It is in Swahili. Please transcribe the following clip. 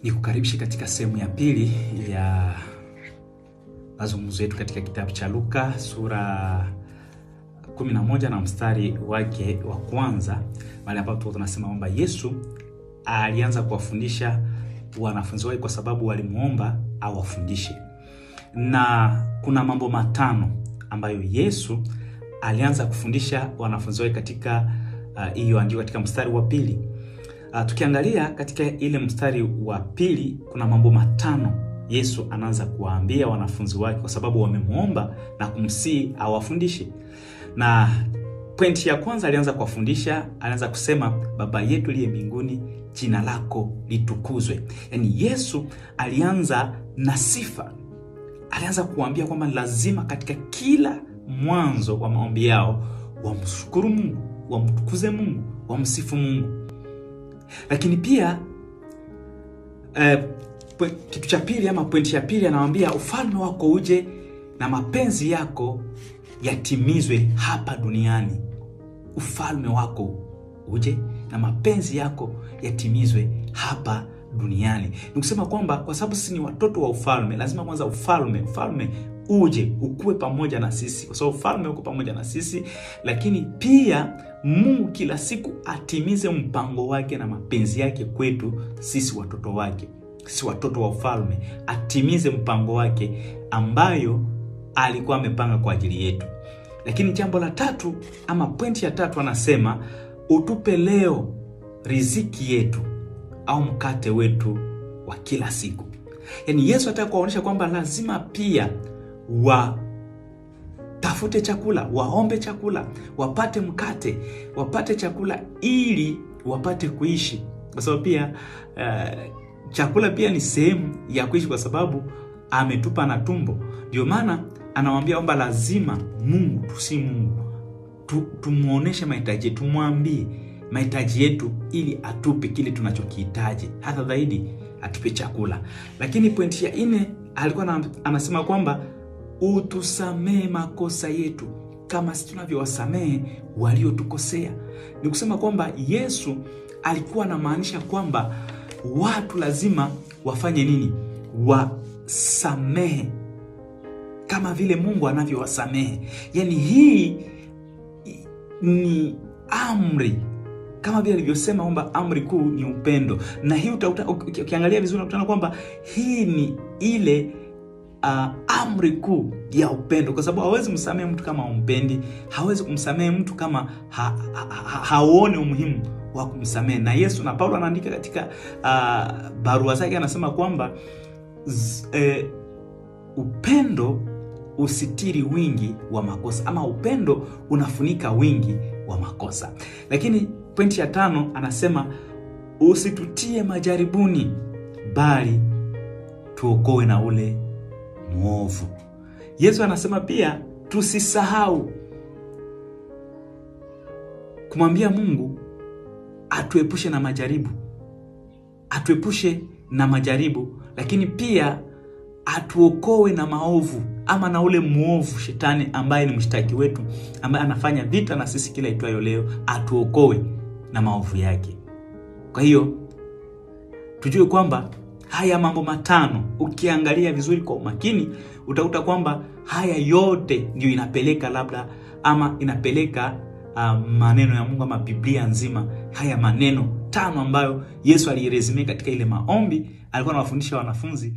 Nikukaribisha katika sehemu ya pili ya mazungumzo yetu katika kitabu cha Luka sura 11 na mstari wake wa kwanza, mahali ambapo tunasema kwamba Yesu alianza kuwafundisha wanafunzi wake kwa sababu walimuomba awafundishe. Na kuna mambo matano ambayo Yesu alianza kufundisha wanafunzi wake katika hiyo andiko katika mstari wa pili. Tukiangalia katika ile mstari wa pili, kuna mambo matano Yesu anaanza kuwaambia wanafunzi wake kwa sababu wamemuomba na kumsihi awafundishe. Na pointi ya kwanza alianza kuwafundisha, alianza kusema, Baba yetu aliye mbinguni, jina lako litukuzwe. Yaani Yesu alianza na sifa. Alianza kuambia kwamba lazima katika kila mwanzo wa maombi yao wamshukuru Mungu, wamtukuze Mungu, wamsifu Mungu. Lakini pia kitu cha pili ama pointi ya pili, anawaambia ufalme wako uje na mapenzi yako yatimizwe hapa duniani. Ufalme wako uje na mapenzi yako yatimizwe hapa duniani. Nikusema kwamba kwa sababu sisi ni watoto wa ufalme, lazima kwanza ufalme uje ukue pamoja na sisi, kwa sababu ufalme uko pamoja na sisi. Lakini pia Mungu kila siku atimize mpango wake na mapenzi yake kwetu sisi watoto wake, sisi watoto wa ufalme, atimize mpango wake ambayo alikuwa amepanga kwa ajili yetu. Lakini jambo la tatu ama pointi ya tatu, anasema utupe leo riziki yetu au mkate wetu wa kila siku. Yaani Yesu anataka kuwaonyesha kwamba lazima pia watafute chakula, waombe chakula, wapate mkate, wapate chakula ili wapate kuishi. Kwa sababu pia chakula pia ni sehemu ya kuishi, kwa sababu ametupa na tumbo. Ndio maana anawaambia kwamba lazima Mungu, tumuoneshe mahitaji yetu, tumwambie mahitaji yetu ili atupe kile tunachokihitaji, hata zaidi atupe chakula. Lakini pointi ya 4 alikuwa anasema kwamba utusamee makosa yetu kama sisi tunavyowasamehe waliotukosea. Ni kusema kwamba Yesu alikuwa anamaanisha kwamba watu lazima wafanye nini? Wasamehe kama vile Mungu anavyowasamehe. Yaani hii ni amri, kama vile alivyosema kwamba amri kuu ni upendo. Na hii ukiangalia vizuri utakutana kwamba hii ni ile amri kuu ya upendo, kwa sababu hawezi kumsamehe mtu kama umpendi, hawezi kumsamehe mtu kama haone umuhimu wa kumsamehe. Na Yesu na Paulo anaandika katika barua zake, anasema kwamba upendo usitiri wingi wa makosa, ama upendo unafunika wingi wa makosa. Lakini pointi ya 5 anasema usitutie majaribuni, bali tuokoe na ule mwovu. Yesu anasema pia tusisahau kumwambia Mungu atuepushe na majaribu, lakini pia atuokoe na maovu, ama na ule mwovu, shetani ambaye ni mshtaki wetu, ambaye anafanya vita na sisi kila itwayo leo, atuokoe na maovu yake. Kwa hiyo tujue kwamba haya mambo matano, ukiangalia vizuri kwa umakini, utakuta kwamba haya yote ndio inapeleka maneno ya Mungu ama Biblia nzima. Haya maneno 5 ambayo Yesu aliyerejelea katika ile maombi alikuwa anawafundisha wanafunzi.